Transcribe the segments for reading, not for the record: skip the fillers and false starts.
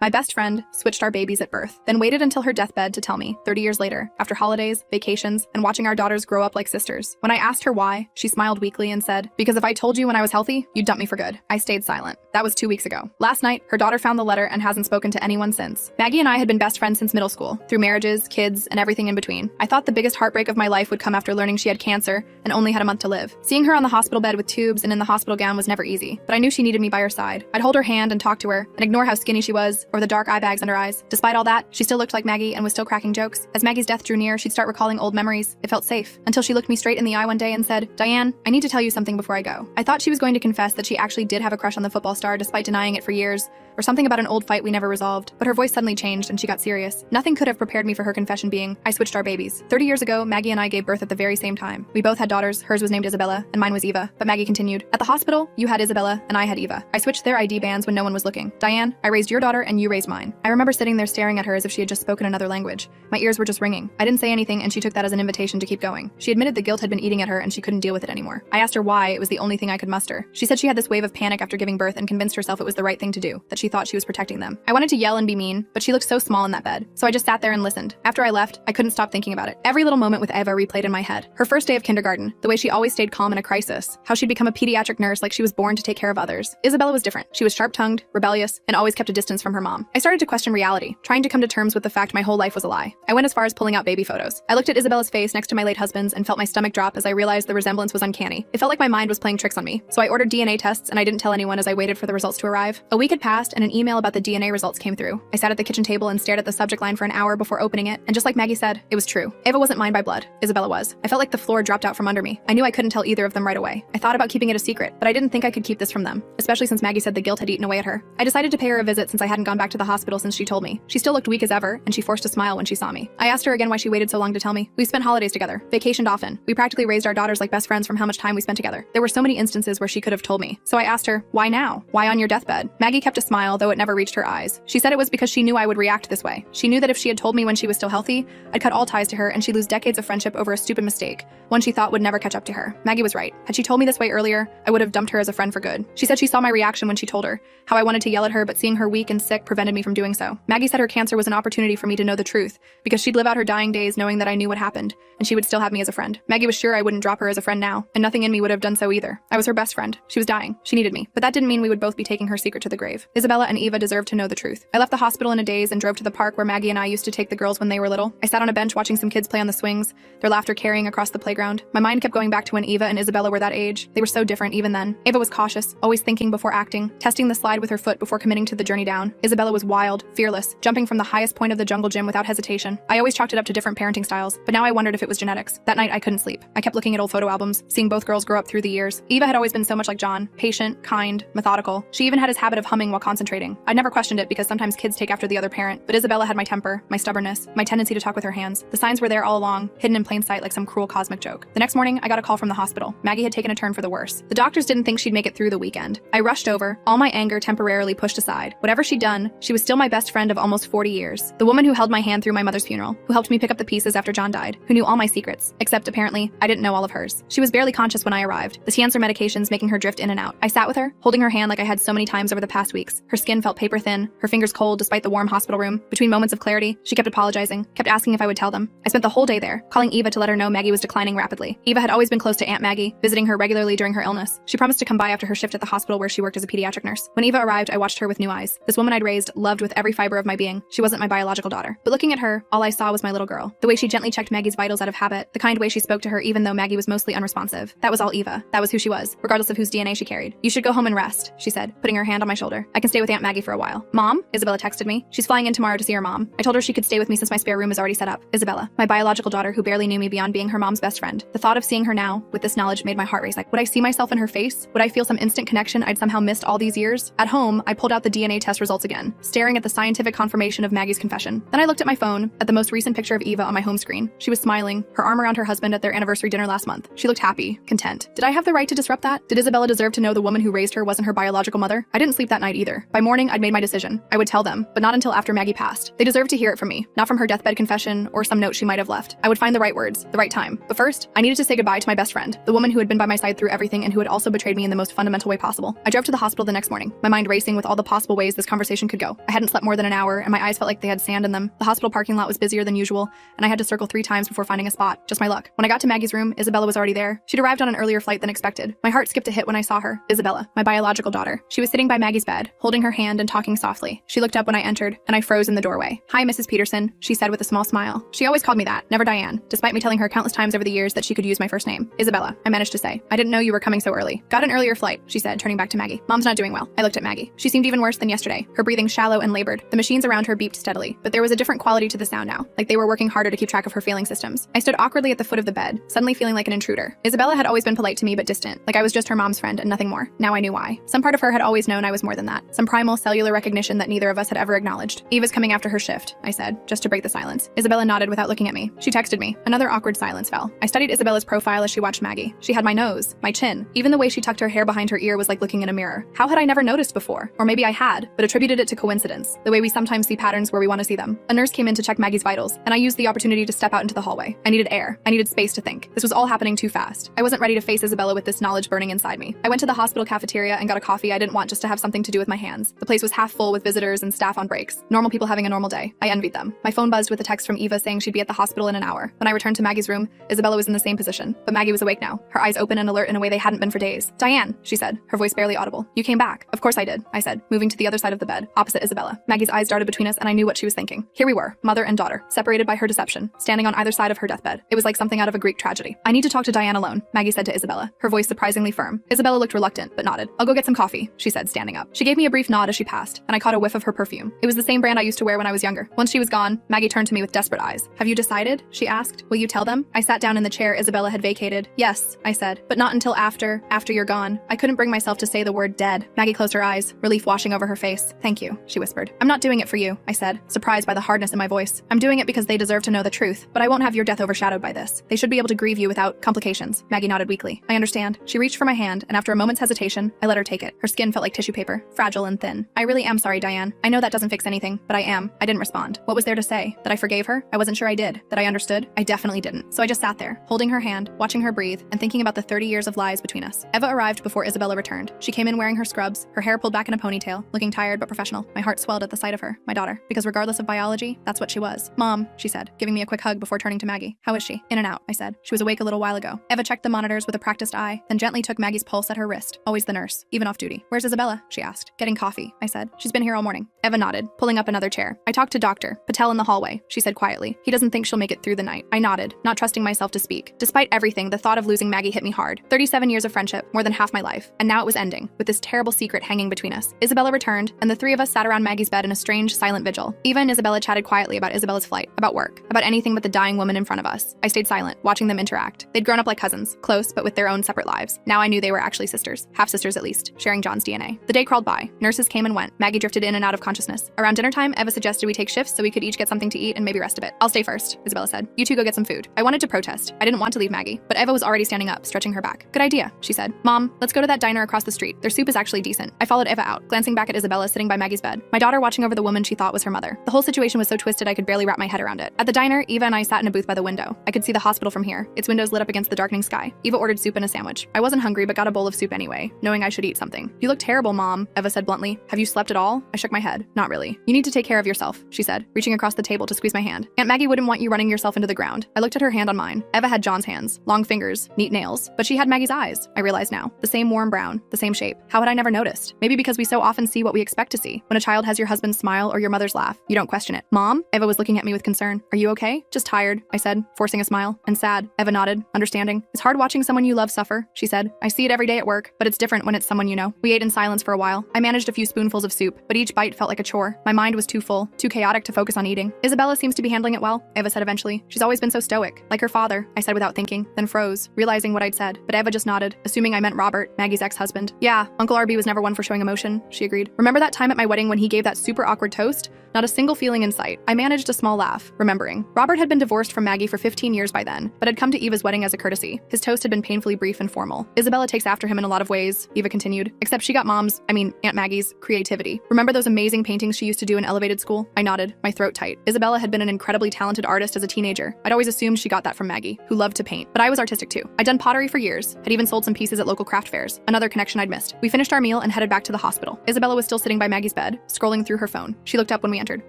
My best friend switched our babies at birth, then waited until her deathbed to tell me, 30 years later, after holidays, vacations, and watching our daughters grow up like sisters. When I asked her why, she smiled weakly and said, "Because if I told you when I was healthy, you'd dump me for good." I stayed silent. That was 2 weeks ago. Last night, her daughter found the letter and hasn't spoken to anyone since. Maggie and I had been best friends since middle school, through marriages, kids, and everything in between. I thought the biggest heartbreak of my life would come after learning she had cancer and only had a month to live. Seeing her on the hospital bed with tubes and in the hospital gown was never easy, but I knew she needed me by her side. I'd hold her hand and talk to her, and ignore how skinny she was, or the dark eye bags under eyes. Despite all that, she still looked like Maggie and was still cracking jokes. As Maggie's death drew near, she'd start recalling old memories. It felt safe, until she looked me straight in the eye one day and said, "Diane, I need to tell you something before I go." I thought she was going to confess that she actually did have a crush on the football star despite denying it for years, or something about an old fight we never resolved, but her voice suddenly changed and she got serious. Nothing could have prepared me for her confession being, "I switched our babies." 30 years ago, Maggie and I gave birth at the very same time. We both had daughters, hers was named Isabella, and mine was Eva, but Maggie continued, "At the hospital, you had Isabella, and I had Eva. I switched their ID bands when no one was looking. Diane, I raised your daughter and you raised mine." I remember sitting there staring at her as if she had just spoken another language. My ears were just ringing. I didn't say anything and she took that as an invitation to keep going. She admitted the guilt had been eating at her and she couldn't deal with it anymore. I asked her why, it was the only thing I could muster. She said she had this wave of panic after giving birth and convinced herself it was the right thing to do, that she thought she was protecting them. I wanted to yell and be mean, but she looked so small in that bed, so I just sat there and listened. After I left, I couldn't stop thinking about it. Every little moment with Eva replayed in my head. Her first day of kindergarten, the way she always stayed calm in a crisis, how she'd become a pediatric nurse like she was born to take care of others. Isabella was different. She was sharp-tongued, rebellious, and always kept a distance from her mom. I started to question reality, trying to come to terms with the fact my whole life was a lie. I went as far as pulling out baby photos. I looked at Isabella's face next to my late husband's and felt my stomach drop as I realized the resemblance was uncanny. It felt like my mind was playing tricks on me, so I ordered DNA tests and I didn't tell anyone as I waited for the results to arrive. A week had passed and an email about the DNA results came through. I sat at the kitchen table and stared at the subject line for an hour before opening it, and just like Maggie said, it was true. Eva wasn't mine by blood. Isabella was. I felt like the floor dropped out from under me. I knew I couldn't tell either of them right away. I thought about keeping it a secret, but I didn't think I could keep this from them, especially since Maggie said the guilt had eaten away at her. I decided to pay her a visit since I hadn't gone back to the hospital since she told me. She still looked weak as ever, and she forced a smile when she saw me. I asked her again why she waited so long to tell me. We spent holidays together, vacationed often. We practically raised our daughters like best friends from how much time we spent together. There were so many instances where she could have told me. So I asked her, why now? Why on your deathbed? Maggie kept a smile, though it never reached her eyes. She said it was because she knew I would react this way. She knew that if she had told me when she was still healthy, I'd cut all ties to her and she'd lose decades of friendship over a stupid mistake, one she thought would never catch up to her. Maggie was right. Had she told me this way earlier, I would have dumped her as a friend for good. She said she saw my reaction when she told her, how I wanted to yell at her, but seeing her weak and sick prevented me from doing so. Maggie said her cancer was an opportunity for me to know the truth, because she'd live out her dying days knowing that I knew what happened, and she would still have me as a friend. Maggie was sure I wouldn't drop her as a friend now, and nothing in me would have done so either. I was her best friend. She was dying. She needed me. But that didn't mean we would both be taking her secret to the grave. Isabella and Eva deserved to know the truth. I left the hospital in a daze and drove to the park where Maggie and I used to take the girls when they were little. I sat on a bench watching some kids play on the swings, their laughter carrying across the playground. My mind kept going back to when Eva and Isabella were that age. They were so different even then. Eva was cautious, always thinking before acting, testing the slide with her foot before committing to the journey down. Isabella was wild, fearless, jumping from the highest point of the jungle gym without hesitation. I always chalked it up to different parenting styles, but now I wondered if it was genetics. That night I couldn't sleep. I kept looking at old photo albums, seeing both girls grow up through the years. Eva had always been so much like John, patient, kind, methodical. She even had his habit of humming while concentrating. I'd never questioned it because sometimes kids take after the other parent, but Isabella had my temper, my stubbornness, my tendency to talk with her hands. The signs were there all along, hidden in plain sight like some cruel cosmic joke. The next morning, I got a call from the hospital. Maggie had taken a turn for the worse. The doctors didn't think she'd make it through the weekend. I rushed over, all my anger temporarily pushed aside. Whatever she'd done, she was still my best friend of almost 40 years. The woman who held my hand through my mother's funeral, who helped me pick up the pieces after John died, who knew all my secrets, except apparently, I didn't know all of hers. She was barely conscious when I arrived, the cancer medications making her drift in and out. I sat with her, holding her hand like I had so many times over the past weeks. Her skin felt paper thin, her fingers cold despite the warm hospital room. Between moments of clarity, she kept apologizing, kept asking if I would tell them. I spent the whole day there, calling Eva to let her know Maggie was declining rapidly. Eva had always been close to Aunt Maggie, visiting her regularly during her illness. She promised to come by after her shift at the hospital where she worked as a pediatric nurse. When Eva arrived, I watched her with new eyes. This woman I'd raised, loved with every fiber of my being. She wasn't my biological daughter. But looking at her, all I saw was my little girl. The way she gently checked Maggie's vitals out of habit, the kind way she spoke to her even though Maggie was mostly unresponsive. That was all Eva. That was who she was, regardless of whose DNA she carried. "You should go home and rest," she said, putting her hand on my shoulder. "I can stay with Aunt Maggie for a while." "Mom?" Isabella texted me. "She's flying in tomorrow to see her mom." I told her she could stay with me since my spare room is already set up. Isabella, my biological daughter who barely knew me beyond being her mom's best friend. The thought of seeing her now, with this knowledge, made my heart race. Like, would I see myself in her face? Would I feel some instant connection I'd somehow missed all these years? At home, I pulled out the DNA test results again, staring at the scientific confirmation of Maggie's confession. Then I looked at my phone, at the most recent picture of Eva on my home screen. She was smiling, her arm around her husband at their anniversary dinner last month. She looked happy, content. Did I have the right to disrupt that? Did Isabella deserve to know the woman who raised her wasn't her biological mother? I didn't sleep that night either. By morning, I'd made my decision. I would tell them, but not until after Maggie passed. They deserved to hear it from me, not from her deathbed confession or some note she might have left. I would find the right words, the right time. But first, I needed to say goodbye to my best friend, the woman who had been by my side through everything and who had also betrayed me in the most fundamental way possible. I drove to the hospital the next morning, my mind racing with all the possible ways this conversation could go. I hadn't slept more than an hour, and my eyes felt like they had sand in them. The hospital parking lot was busier than usual, and I had to circle 3 times before finding a spot. Just my luck. When I got to Maggie's room, Isabella was already there. She'd arrived on an earlier flight than expected. My heart skipped a hit when I saw her. Isabella, my biological daughter. She was sitting by Maggie's bed, holding her hand and talking softly. She looked up when I entered, and I froze in the doorway. "Hi, Mrs. Peterson," she said with a small smile. She always called me that, never Diane, despite me telling her countless times over the years that she could use my first name. "Isabella," I managed to say. "I didn't know you were coming so early." "Got an earlier flight," she said, turning back to Maggie. "Mom's not doing well." I looked at Maggie. She seemed even worse than yesterday, her breathing shallow and labored. The machines around her beeped steadily, but there was a different quality to the sound now, like they were working harder to keep track of her failing systems. I stood awkwardly at the foot of the bed, suddenly feeling like an intruder. Isabella had always been polite to me but distant, like I was just her mom's friend and nothing more. Now I knew why. Some part of her had always known I was more than that. Some primal cellular recognition that neither of us had ever acknowledged. "Eva's coming after her shift," I said, just to break the silence. Isabella nodded without looking at me. She texted me. Another awkward silence fell. I studied Isabella's profile as she watched Maggie. She had my nose, my chin. Even the way she tucked her hair behind her ear was like looking in a mirror. How had I never noticed before? Or maybe I had, but attributed it to coincidence, the way we sometimes see patterns where we want to see them. A nurse came in to check Maggie's vitals, and I used the opportunity to step out into the hallway. I needed air. I needed space to think. This was all happening too fast. I wasn't ready to face Isabella with this knowledge burning inside me. I went to the hospital cafeteria and got a coffee I didn't want just to have something to do with my hands. The place was half full with visitors and staff on breaks. Normal people having a normal day. I envied them. My phone buzzed with a text from Eva saying she'd be at the hospital in an hour. When I returned to Maggie's room, Isabella was in the same position, but Maggie was awake now, her eyes open and alert in a way they hadn't been for days. "Diane," she said, her voice barely audible. "You came back." "Of course I did," I said, moving to the other side of the bed, opposite Isabella. Maggie's eyes darted between us and I knew what she was thinking. Here we were, mother and daughter, separated by her deception, standing on either side of her deathbed. It was like something out of a Greek tragedy. "I need to talk to Diane alone," Maggie said to Isabella, her voice surprisingly firm. Isabella looked reluctant, but nodded. "I'll go get some coffee," she said, standing up. She gave me a brief nod as she passed, and I caught a whiff of her perfume. It was the same brand I used to wear when I was younger. Once she was gone, Maggie turned to me with desperate eyes. "Have you decided?" she asked. "Will you tell them?" I sat down in the chair Isabella had vacated. "Yes," I said, "but not until after you're gone." I couldn't bring myself to say the word dead. Maggie closed her eyes, relief washing over her face. "Thank you," she whispered. "I'm not doing it for you," I said, surprised by the hardness in my voice. "I'm doing it because they deserve to know the truth, but I won't have your death overshadowed by this. They should be able to grieve you without complications." Maggie nodded weakly. "I understand." She reached for my hand, and after a moment's hesitation, I let her take it. Her skin felt like tissue paper, fragile and thin. "I really am sorry, Diane. I know that doesn't fix anything, but I am." I didn't respond. What was there to say? That I forgave her? I wasn't sure I did. That I understood? I definitely didn't. So I just sat there, holding her hand, watching her breathe, and thinking about the 30 years of lies between us. Eva arrived before Isabella returned. She came in wearing her scrubs, her hair pulled back in a ponytail, looking tired but professional. My heart swelled at the sight of her, my daughter, because regardless of biology, that's what she was. "Mom," she said, giving me a quick hug before turning to Maggie. "How is she?" "In and out," I said. "She was awake a little while ago." Eva checked the monitors with a practiced eye, then gently took Maggie's pulse at her wrist. Always the nurse, even off duty. "Where's Isabella?" she asked. "Getting coffee," I said. "She's been here all morning." Eva nodded, pulling up another chair. "I talked to Dr. Patel in the hallway," she said quietly. "He doesn't think she'll make it through the night." I nodded, not trusting myself to speak. Despite everything, the thought of losing Maggie hit me hard. 37 years of friendship, more than half my life, and now it was ending, with this terrible secret hanging between us. Isabella returned, and the 3 of us sat around Maggie's bed in a strange, silent vigil. Eva and Isabella chatted quietly about Isabella's flight, about work, about anything but the dying woman in front of us. I stayed silent, watching them interact. They'd grown up like cousins, close but with their own separate lives. Now I knew they were actually sisters, half-sisters at least, sharing John's DNA. The day crawled by. Nurses came and went. Maggie drifted in and out of consciousness. Around dinner time, Eva suggested we take shifts so we could each get something to eat and maybe rest a bit. "I'll stay first," Isabella said. "You two go get some food." I wanted to protest. I didn't want to leave Maggie, but Eva was already standing up, stretching her back. "Good idea," she said. "Mom, let's go to that diner across the street. Their soup is actually decent." I followed Eva out, glancing back at Isabella sitting by Maggie's bed, my daughter watching over the woman she thought was her mother. The whole situation was so twisted I could barely wrap my head around it. At the diner, Eva and I sat in a booth by the window. I could see the hospital from here, its windows lit up against the darkening sky. Eva ordered soup and a sandwich. I wasn't hungry but got a bowl of soup anyway, knowing I should eat something. "You look terrible, Mom," Eva said bluntly. "Have you slept at all?" I shook my head. "Not really." "You need to take care of yourself," she said, reaching across the table to squeeze my hand. "Aunt Maggie wouldn't want you running yourself into the ground." I looked at her hand on mine. Eva had John's hands, long fingers, neat nails, but she had Maggie's eyes. I realized now. The same warm brown, the same shape. How had I never noticed? Maybe because we so often see what we expect to see. When a child has your husband's smile or your mother's laugh, you don't question it. "Mom?" Eva was looking at me with concern. "Are you okay?" "Just tired," I said, forcing a smile. "And sad." Eva nodded, understanding. "It's hard watching someone you love suffer," she said. "I see it every day at work, but it's different when it's someone you know." We ate in silence for a while. I managed a few spoonfuls of soup, but each bite felt like a chore. My mind was too full, too chaotic to focus on eating. "Isabella seems to be handling it well," Eva said eventually. "She's always been so stoic. Like her father," I said without thinking, then froze, realizing what I'd said. But Eva just nodded, assuming I meant Robert, Maggie's ex-husband. "Yeah, Uncle RB was never one for showing emotion," she agreed. "Remember that time at my wedding when he gave that super awkward toast? Not a single feeling in sight." I managed a small laugh, remembering. Robert had been divorced from Maggie for 15 years by then, but had come to Eva's wedding as a courtesy. His toast had been painfully brief and formal. "Isabella takes after him in a lot of ways," Eva continued, "except she got Aunt Maggie's creativity. Remember those amazing paintings she used to do in elevated school?" I nodded, my throat tight. Isabella had been an incredibly talented artist as a teenager. I'd always assumed she got that from Maggie, who loved to paint. But I was artistic too. I'd done pottery for years, had even sold some pieces at local craft fairs. Another connection I'd missed. We finished our meal and headed back to the hospital. Isabella was still sitting by Maggie's bed, bed, scrolling through her phone. She looked up when we entered.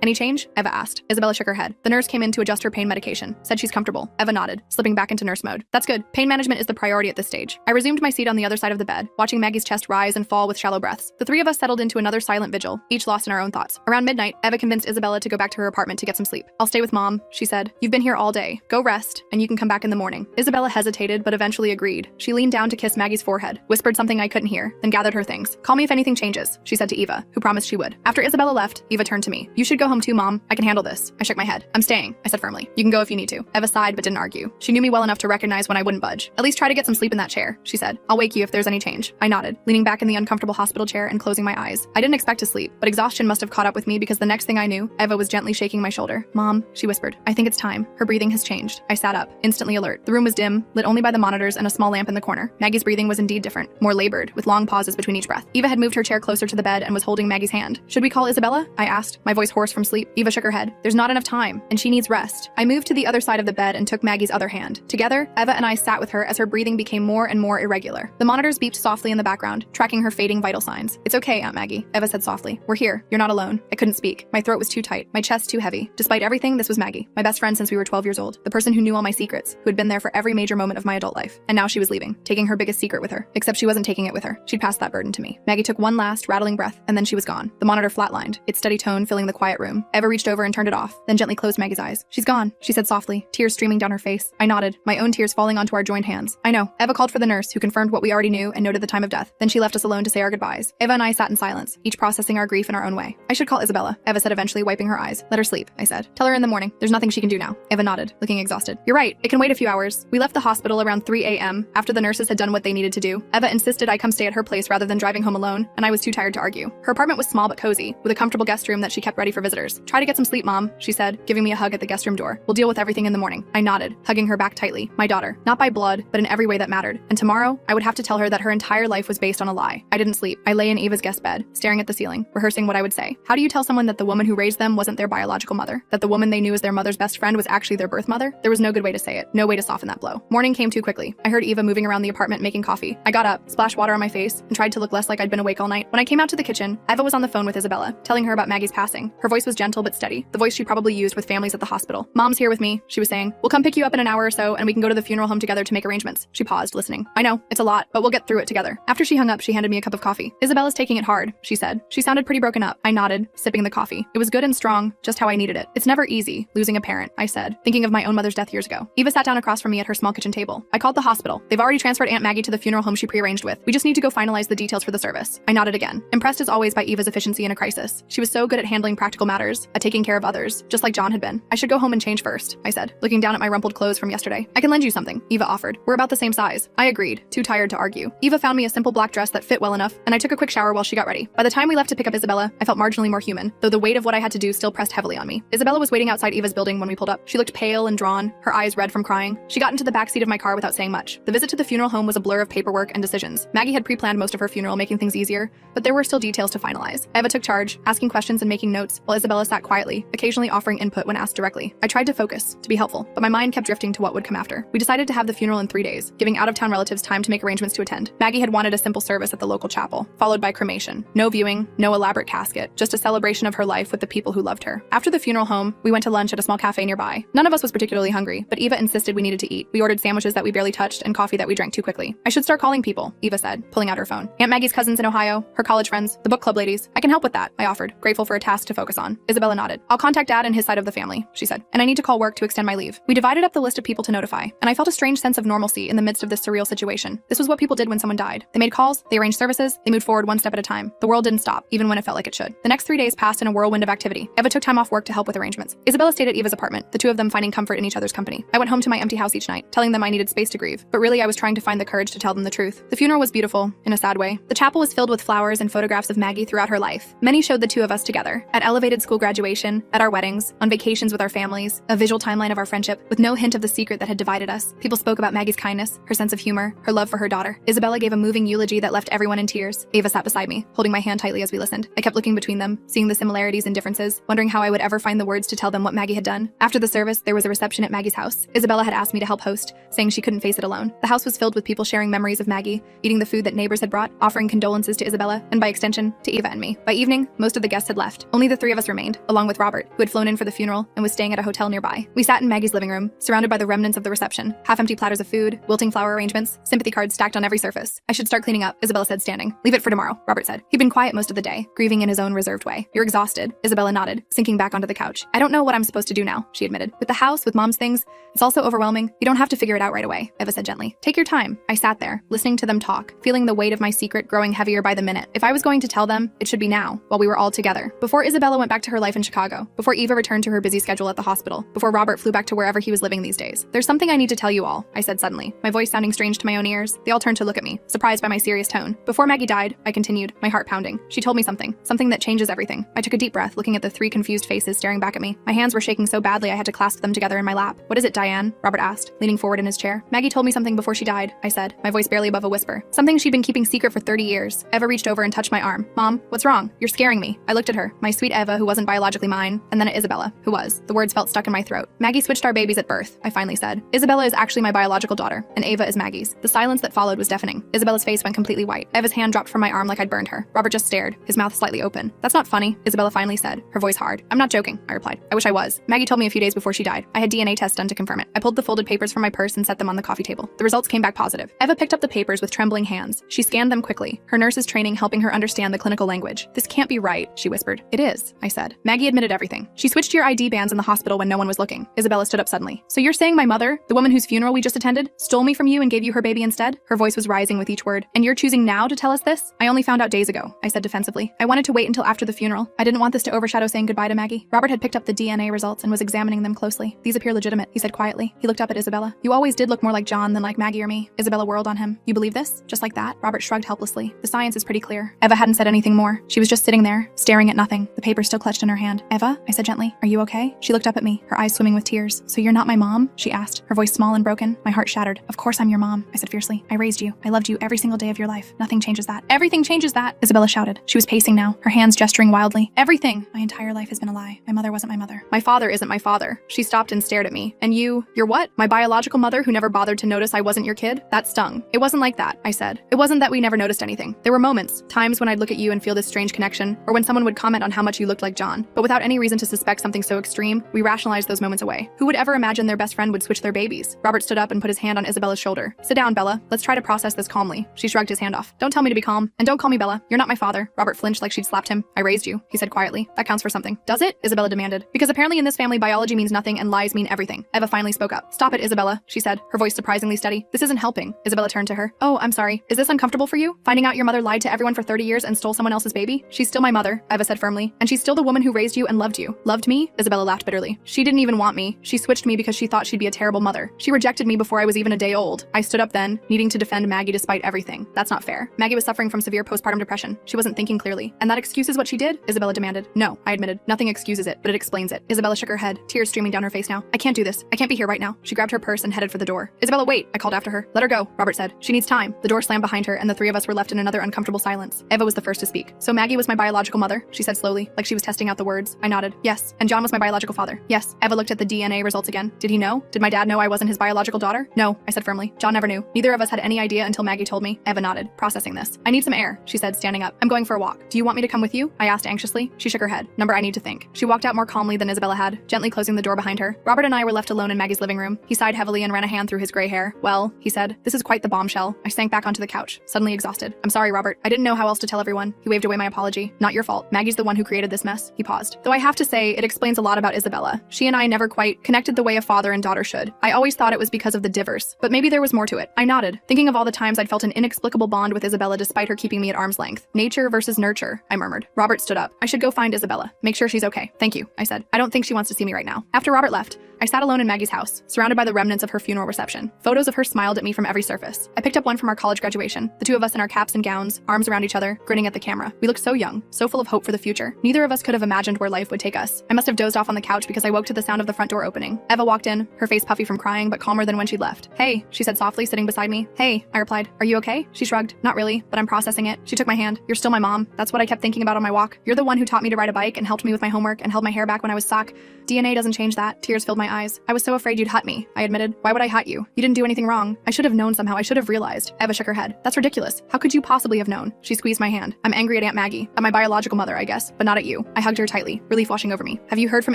Any change? Eva asked. Isabella shook her head. The nurse came in to adjust her pain medication, said she's comfortable. Eva nodded, slipping back into nurse mode. That's good. Pain management is the priority at this stage. I resumed my seat on the other side of the bed, watching Maggie's chest rise and fall with shallow breaths. The three of us settled into another silent vigil, each lost in our own thoughts. Around midnight, Eva convinced Isabella to go back to her apartment to get some sleep. I'll stay with Mom, she said. You've been here all day. Go rest, and you can come back in the morning. Isabella hesitated, but eventually agreed. She leaned down to kiss Maggie's forehead, whispered something I couldn't hear, then gathered her things. Call me if anything changes, she said to Eva, who promised she would. After Isabella left, Eva turned to me. You should go home too, Mom. I can handle this. I shook my head. I'm staying, I said firmly. You can go if you need to. Eva sighed but didn't argue. She knew me well enough to recognize when I wouldn't budge. At least try to get some sleep in that chair, she said. I'll wake you if there's any change. I nodded, leaning back in the uncomfortable hospital chair and closing my eyes. I didn't expect to sleep, but exhaustion must have caught up with me because the next thing I knew, Eva was gently shaking my shoulder. Mom, she whispered. I think it's time. Her breathing has changed. I sat up, instantly alert. The room was dim, lit only by the monitors and a small lamp in the corner. Maggie's breathing was indeed different, more labored, with long pauses between each breath. Eva had moved her chair closer to the bed and was holding Maggie's hand. Should we call Isabella? I asked, my voice hoarse from sleep. Eva shook her head. There's not enough time, and she needs rest. I moved to the other side of the bed and took Maggie's other hand. Together, Eva and I sat with her as her breathing became more and more irregular. The monitors beeped softly in the background, tracking her fading vital signs. It's okay, Aunt Maggie, Eva said softly. We're here. You're not alone. I couldn't speak. My throat was too tight, my chest too heavy. Despite everything, this was Maggie, my best friend since we were 12 years old, the person who knew all my secrets, who had been there for every major moment of my adult life. And now she was leaving, taking her biggest secret with her. Except she wasn't taking it with her. She'd passed that burden to me. Maggie took one last, rattling breath, and then she was gone. The monitor flatlined, its steady tone filling the quiet room. Eva reached over and turned it off, then gently closed Maggie's eyes. She's gone, she said softly, tears streaming down her face. I nodded, my own tears falling onto our joined hands. I know. Eva called for the nurse, who confirmed what we already knew and noted the time of death. Then she left us alone to say our goodbyes. Eva and I sat in silence, each processing our grief in our own way. I should call Isabella, Eva said eventually, wiping her eyes. Let her sleep, I said. Tell her in the morning. There's nothing she can do now. Eva nodded, looking exhausted. You're right. It can wait a few hours. We left the hospital around 3 a.m. after the nurses had done what they needed to do. Eva insisted I come stay at her place rather than driving home alone, and I was too tired to argue. Her apartment was small but cozy, with a comfortable guest room that she kept ready for visitors. Try to get some sleep, Mom, she said, giving me a hug at the guest room door. We'll deal with everything in the morning. I nodded, hugging her back tightly. My daughter. Not by blood, but in every way that mattered. And tomorrow, I would have to tell her that her entire life was based on a lie. I didn't sleep. I lay in Eva's guest bed, staring at the ceiling, rehearsing what I would say. How do you tell someone that the woman who raised them wasn't their biological mother? That the woman they knew as their mother's best friend was actually their birth mother? There was no good way to say it. No way to soften that blow. Morning came too quickly. I heard Eva moving around the apartment making coffee. I got up, splashed water on my face, and tried to look less like I'd been awake all night. When I came out to the kitchen, Eva was on the phone with Isabella, telling her about Maggie's passing. Her voice was gentle but steady, the voice she probably used with families at the hospital. Mom's here with me, she was saying. We'll come pick you up in an hour or so, and we can go to the funeral home together to make arrangements. She paused, listening. I know, it's a lot, but we'll get through it together. After she hung up, she handed me a cup of coffee. Isabella's taking it hard, she said. She sounded pretty broken up. I nodded, sipping the coffee. It was good and strong, just how I needed it. It's never easy, losing a parent, I said, thinking of my own mother's death years ago. Eva sat down across from me at her small kitchen table. I called the hospital. They've already transferred Aunt Maggie to the funeral home she prearranged with. We just need to go finalize the details for the service. I nodded again, impressed as always by Eva's efficiency in a crisis. She was so good at handling practical matters, at taking care of others, just like John had been. I should go home and change first, I said, looking down at my rumpled clothes from yesterday. I can lend you something, Eva offered. We're about the same size. I agreed, too tired to argue. Eva found me a simple black dress that fit well enough, and I took a quick shower while she got ready. By the time we left to pick up Isabella, I felt marginally more human, though the weight of what I had to do still pressed heavily on me. Isabella was waiting outside Eva's building when we pulled up. She looked pale and drawn, her eyes red from crying. She got into the backseat of my car without saying much. The visit to the funeral home was a blur of paperwork and decisions. Maggie had pre-planned most of her funeral, making things easier, but there were still details to finalize. Eva took charge, asking questions and making notes, while Isabella sat quietly, occasionally offering input when asked directly. I tried to focus, to be helpful, but my mind kept drifting to what would come after. We decided to have the funeral in 3 days, giving out-of-town relatives time to make arrangements to attend. Maggie had wanted a simple service at the local chapel, followed by cremation. No viewing, no elaborate casket, just a celebration of her life with the people who loved her. After the funeral home, we went to lunch at a small cafe nearby. None of us was particularly hungry, but Eva insisted we needed to eat. We ordered sandwiches that we barely touched and coffee that we drank too quickly. I should start calling people, Eva said, pulling out her phone. Aunt Maggie's cousins in Ohio, her college friends, the book club ladies. I can help with that, I offered, grateful for a task to focus on. Isabella nodded. I'll contact Dad and his side of the family, she said, and I need to call work to extend my leave. We divided up the list of people to notify, and I felt a strange sense of normalcy in the midst of this surreal situation. This was what people did when someone died. They made calls, they arranged services, they moved forward one step at a time. The world didn't stop, even when it felt like it should. The next 3 days passed in a whirlwind of activity. Eva took time off work to help with arrangements. Isabella stayed at Eva's apartment, the two of them finding comfort in each other's company. I went home to my empty house each night, telling them I needed space to grieve, but really I was trying to find the courage to tell them the truth. The funeral was beautiful, in a sad way. The chapel was filled with flowers and photographs of Maggie throughout her life. Many showed the two of us together, at elevated school graduation, at our weddings, on vacations with our families, a visual timeline of our friendship, with no hint of the secret that had divided us. People spoke about Maggie's kindness, her sense of humor, her love for her daughter. Isabella gave a moving eulogy that left everyone in tears. Eva sat beside me, holding my hand tightly as we listened. I kept looking between them, seeing the similarities and differences, wondering how I would ever find the words to tell them what Maggie had done. After the service, there was a reception at Maggie's house. Isabella had asked me to help host, saying she couldn't face it alone. The house was filled with people sharing memories of Maggie, eating the food that neighbors had brought, offering condolences to Isabella, and by extension, to Eva and me. me. By evening, most of the guests had left. Only the three of us remained, along with Robert, who had flown in for the funeral and was staying at a hotel nearby. We sat in Maggie's living room, surrounded by the remnants of the reception, half-empty platters of food, wilting flower arrangements, sympathy cards stacked on every surface. I should start cleaning up, Isabella said, standing. Leave it for tomorrow, Robert said. He'd been quiet most of the day, grieving in his own reserved way. You're exhausted, Isabella nodded, sinking back onto the couch. I don't know what I'm supposed to do now, she admitted. With the house, with Mom's things, it's all so overwhelming. You don't have to figure it out right away, Eva said gently. Take your time. I sat there, listening to them talk, feeling the weight of my secret growing heavier by the minute. If I was going to tell them, it should be now, while we were all together. Before Isabella went back to her life in Chicago, before Eva returned to her busy schedule at the hospital, before Robert flew back to wherever he was living these days. There's something I need to tell you all, I said suddenly, my voice sounding strange to my own ears. They all turned to look at me, surprised by my serious tone. Before Maggie died, I continued, my heart pounding. She told me something that changes everything. I took a deep breath, looking at the three confused faces staring back at me. My hands were shaking so badly I had to clasp them together in my lap. What is it, Diane? Robert asked, leaning forward in his chair. Maggie told me something before she died, I said, my voice barely above a whisper. Something she'd been keeping secret for 30 years. Eva reached over and touched my arm. Mom, what's wrong? You're scaring me. I looked at her, my sweet Eva, who wasn't biologically mine, and then at Isabella, who was. The words felt stuck in my throat. Maggie switched our babies at birth, I finally said. Isabella is actually my biological daughter, and Eva is Maggie's. The silence that followed was deafening. Isabella's face went completely white. Eva's hand dropped from my arm like I'd burned her. Robert just stared, his mouth slightly open. That's not funny, Isabella finally said, her voice hard. I'm not joking, I replied. I wish I was. Maggie told me a few days before she died. I had DNA tests done to confirm it. I pulled the folded papers from my purse and set them on the coffee table. The results came back positive. Eva picked up the papers with trembling hands. She scanned them quickly, her nurse's training helping her understand the clinical language. This can't be right, she whispered. It is, I said. Maggie admitted everything. She switched your ID bands in the hospital when no one was looking. Isabella stood up suddenly. So you're saying my mother, the woman whose funeral we just attended, stole me from you and gave you her baby instead? Her voice was rising with each word. And you're choosing now to tell us this? I only found out days ago, I said defensively. I wanted to wait until after the funeral. I didn't want this to overshadow saying goodbye to Maggie. Robert had picked up the DNA results and was examining them closely. These appear legitimate, he said quietly. He looked up at Isabella. You always did look more like John than like Maggie or me. Isabella whirled on him. You believe this? Just like that? Robert shrugged helplessly. The science is pretty clear. Eva hadn't said anything more. She was just sitting there, staring at nothing, the paper still clutched in her hand. Eva, I said gently, are you okay? She looked up at me, her eyes swimming with tears. So you're not my mom? She asked, her voice small and broken. My heart shattered. Of course I'm your mom, I said fiercely. I raised you. I loved you every single day of your life. Nothing changes that. Everything changes that, Isabella shouted. She was pacing now, her hands gesturing wildly. Everything. My entire life has been a lie. My mother wasn't my mother. My father isn't my father. She stopped and stared at me. And you're what? My biological mother who never bothered to notice I wasn't your kid? That stung. It wasn't like that, I said. It wasn't that we never noticed anything. There were moments, times when I'd look at you and feel this strange connection, or when someone would comment on how much you looked like John. But without any reason to suspect something so extreme, we rationalized those moments away. Who would ever imagine their best friend would switch their babies? Robert stood up and put his hand on Isabella's shoulder. Sit down, Bella. Let's try to process this calmly. She shrugged his hand off. Don't tell me to be calm. And don't call me Bella. You're not my father. Robert flinched like she'd slapped him. I raised you, he said quietly. That counts for something. Does it? Isabella demanded. Because apparently in this family, biology means nothing and lies mean everything. Eva finally spoke up. Stop it, Isabella, she said, her voice surprisingly steady. This isn't helping. Isabella turned to her. Oh, I'm sorry. Is this uncomfortable for you? Finding out your mother lied to everyone for 30 years and stole someone else's baby? She's still my mother, Eva said firmly. And she's still the woman who raised you and loved you. Loved me? Isabella laughed bitterly. She didn't even want me. She switched me because she thought she'd be a terrible mother. She rejected me before I was even a day old. I stood up then, needing to defend Maggie despite everything. That's not fair. Maggie was suffering from severe postpartum depression. She wasn't thinking clearly. And that excuses what she did? Isabella demanded. No, I admitted. Nothing excuses it, but it explains it. Isabella shook her head, tears streaming down her face now. I can't do this. I can't be here right now. She grabbed her purse and headed for the door. Isabella, wait, I called after her. Let her go, Robert said. She needs time. The door slammed behind her and the three of us were left in another uncomfortable silence. Eva was the first to speak. So Maggie was my biological mother, she said slowly, like she was testing out the words. I nodded. Yes. And John was my biological father. Yes. Eva looked at the DNA results again. Did he know? Did my dad know I wasn't his biological daughter? No, I said firmly. John never knew. Neither of us had any idea until Maggie told me. Eva nodded, processing this. I need some air, she said, standing up. I'm going for a walk. Do you want me to come with you? I asked anxiously. She shook her head. Number, I need to think. She walked out more calmly than Isabella had, gently closing the door behind her. Robert and I were left alone in Maggie's living room. He sighed heavily and ran a hand through his gray hair. Well, he said, this is quite the bombshell. I sank back onto the couch, suddenly exhausted. I'm sorry, Robert. I didn't know how else to tell everyone. He waved away my apology. Not your fault. Maggie's the one who created this mess. He paused. Though I have to say, it explains a lot about Isabella. She and I never quite connected the way a father and daughter should. I always thought it was because of the divorce, but maybe there was more to it. I nodded, thinking of all the times I'd felt an inexplicable bond with Isabella despite her keeping me at arm's length. Nature versus nurture, I murmured. Robert stood up. I should go find Isabella. Make sure she's okay. Thank you, I said. I don't think she wants to see me right now. After Robert left, I sat alone in Maggie's house, surrounded by the remnants of her funeral reception. Photos of her smiled at me from every surface. I picked up one from our college graduation, the two of us in our caps and gowns, arms around each other, grinning at the camera. We looked so young, so full of hope for the future. Neither of us could have imagined where life would take us. I must have dozed off on the couch because I woke to the sound of the front door opening. Eva walked in, her face puffy from crying, but calmer than when she'd left. Hey, she said softly, sitting beside me. Hey, I replied. Are you okay? She shrugged. Not really, but I'm processing it. She took my hand. You're still my mom. That's what I kept thinking about on my walk. You're the one who taught me to ride a bike and helped me with my homework and held my hair back when I was sock. DNA doesn't change that. Tears filled my my eyes. I was so afraid you'd hurt me, I admitted. Why would I hurt you? You didn't do anything wrong. I should have known somehow. I should have realized. Eva shook her head. That's ridiculous. How could you possibly have known? She squeezed my hand. I'm angry at Aunt Maggie, at my biological mother, I guess, but not at you. I hugged her tightly, relief washing over me. Have you heard from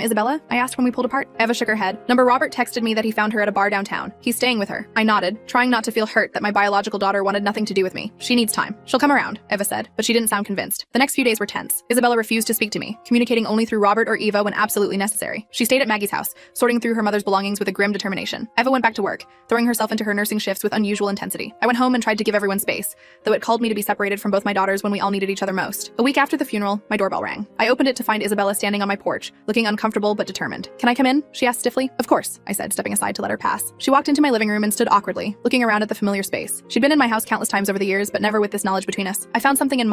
Isabella? I asked when we pulled apart. Eva shook her head. Number Robert texted me that he found her at a bar downtown. He's staying with her. I nodded, trying not to feel hurt that my biological daughter wanted nothing to do with me. She needs time. She'll come around, Eva said, but she didn't sound convinced. The next few days were tense. Isabella refused to speak to me, communicating only through Robert or Eva when absolutely necessary. She stayed at Maggie's house, sorting through her mother's belongings with a grim determination. Eva went back to work, throwing herself into her nursing shifts with unusual intensity. I went home and tried to give everyone space, though it called me to be separated from both my daughters when we all needed each other most. A week after the funeral, my doorbell rang. I opened it to find Isabella standing on my porch, looking uncomfortable but determined. Can I come in? She asked stiffly. Of course, I said, stepping aside to let her pass. She walked into my living room and stood awkwardly, looking around at the familiar space. She'd been in my house countless times over the years, but never with this knowledge between us. I found something in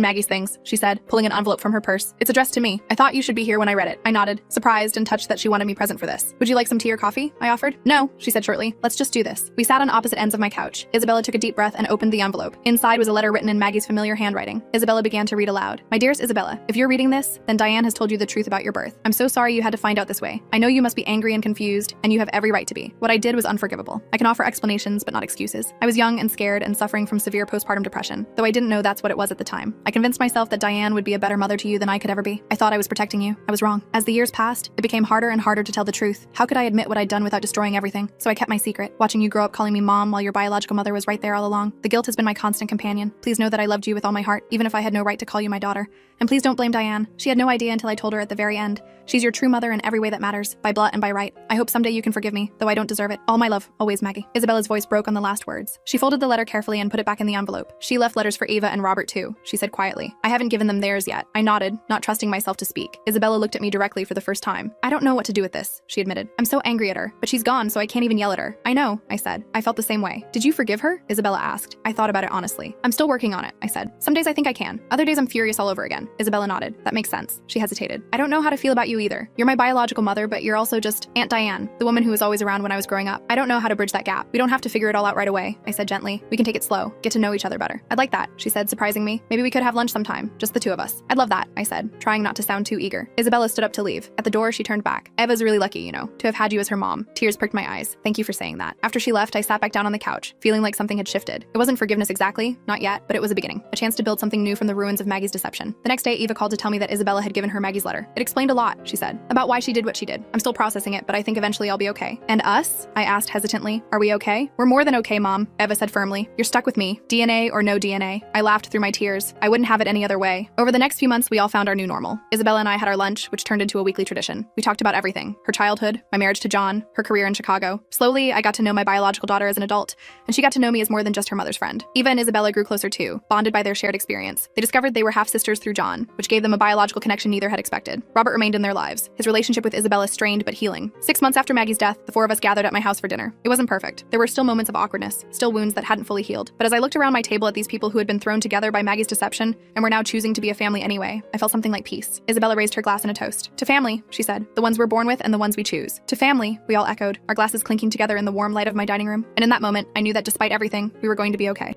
Maggie's things, she said, pulling an envelope from her purse. It's addressed to me. I thought you should be here when I read it. I nodded, surprised and touched that she wanted me present for this. Would you like some tea or coffee? I offered. No, she said shortly. Let's just do this. We sat on opposite ends of my couch. Isabella took a deep breath and opened the envelope. Inside was a letter written in Maggie's familiar handwriting. Isabella began to read aloud. My dearest Isabella, if you're reading this, then Diane has told you the truth about your birth. I'm so sorry you had to find out this way. I know you must be angry and confused, and you have every right to be. What I did was unforgivable. I can offer explanations, but not excuses. I was young and scared and suffering from severe postpartum depression, though I didn't know that's what it was at the time. I convinced myself that Diane would be a better mother to you than I could ever be. I thought I was protecting you. I was wrong. As the years passed, it became harder and harder to tell the truth. How could I admit what I'd done without destroying everything? So I kept my secret, watching you grow up calling me mom while your biological mother was right there all along. The guilt has been my constant companion. Please know that I loved you with all my heart, even if I had no right to call you my daughter. And please don't blame Diane. She had no idea until I told her at the very end. She's your true mother in every way that matters, by blood and by right. I hope someday you can forgive me, though I don't deserve it. All my love, always Maggie. Isabella's voice broke on the last words. She folded the letter carefully and put it back in the envelope. She left letters for Eva and Robert too, she said quietly. I haven't given them theirs yet. I nodded, not trusting myself to speak. Isabella looked at me directly for the first time. I don't know what to do with this, she admitted. I'm so angry at her, but she's gone, so I can't even yell at her. I know, I said. I felt the same way. Did you forgive her? Isabella asked. I thought about it honestly. I'm still working on it, I said. Some days I think I can. Other days I'm furious all over again. Isabella nodded. That makes sense. She hesitated. I don't know how to feel about you either. You're my biological mother, but you're also just Aunt Diane, the woman who was always around when I was growing up. I don't know how to bridge that gap. We don't have to figure it all out right away, I said gently. We can take it slow, get to know each other better. I'd like that, she said, surprising me. Maybe we could have lunch sometime, just the two of us. I'd love that, I said, trying not to sound too eager. Isabella stood up to leave. At the door, she turned back. Eva's really lucky, you know, to have had you as her mom. Tears pricked my eyes. Thank you for saying that. After she left, I sat back down on the couch, feeling like something had shifted. It wasn't forgiveness exactly, not yet, but it was a beginning. A chance to build something new from the ruins of Maggie's deception. The next day, Eva called to tell me that Isabella had given her Maggie's letter. It explained a lot, she said, about why she did what she did. I'm still processing it, but I think eventually I'll be okay. And us? I asked hesitantly. Are we okay? We're more than okay, Mom, Eva said firmly. You're stuck with me. DNA or no DNA. I laughed through my tears. I wouldn't have it any other way. Over the next few months, we all found our new normal. Isabella and I had our lunch, which turned into a weekly tradition. We talked about everything. Her childhood, my marriage to John, her career in Chicago. Slowly, I got to know my biological daughter as an adult, and she got to know me as more than just her mother's friend. Eva and Isabella grew closer too, bonded by their shared experience. They discovered they were half-sisters through John, which gave them a biological connection neither had expected. Robert remained in their lives, his relationship with Isabella strained but healing. 6 months after Maggie's death, the four of us gathered at my house for dinner. It wasn't perfect. There were still moments of awkwardness, still wounds that hadn't fully healed. But as I looked around my table at these people who had been thrown together by Maggie's deception and were now choosing to be a family anyway, I felt something like peace. Isabella raised her glass in a toast. To family, she said, the ones we're born with and the ones we choose. To family, we all echoed, our glasses clinking together in the warm light of my dining room. And in that moment, I knew that despite everything, we were going to be okay.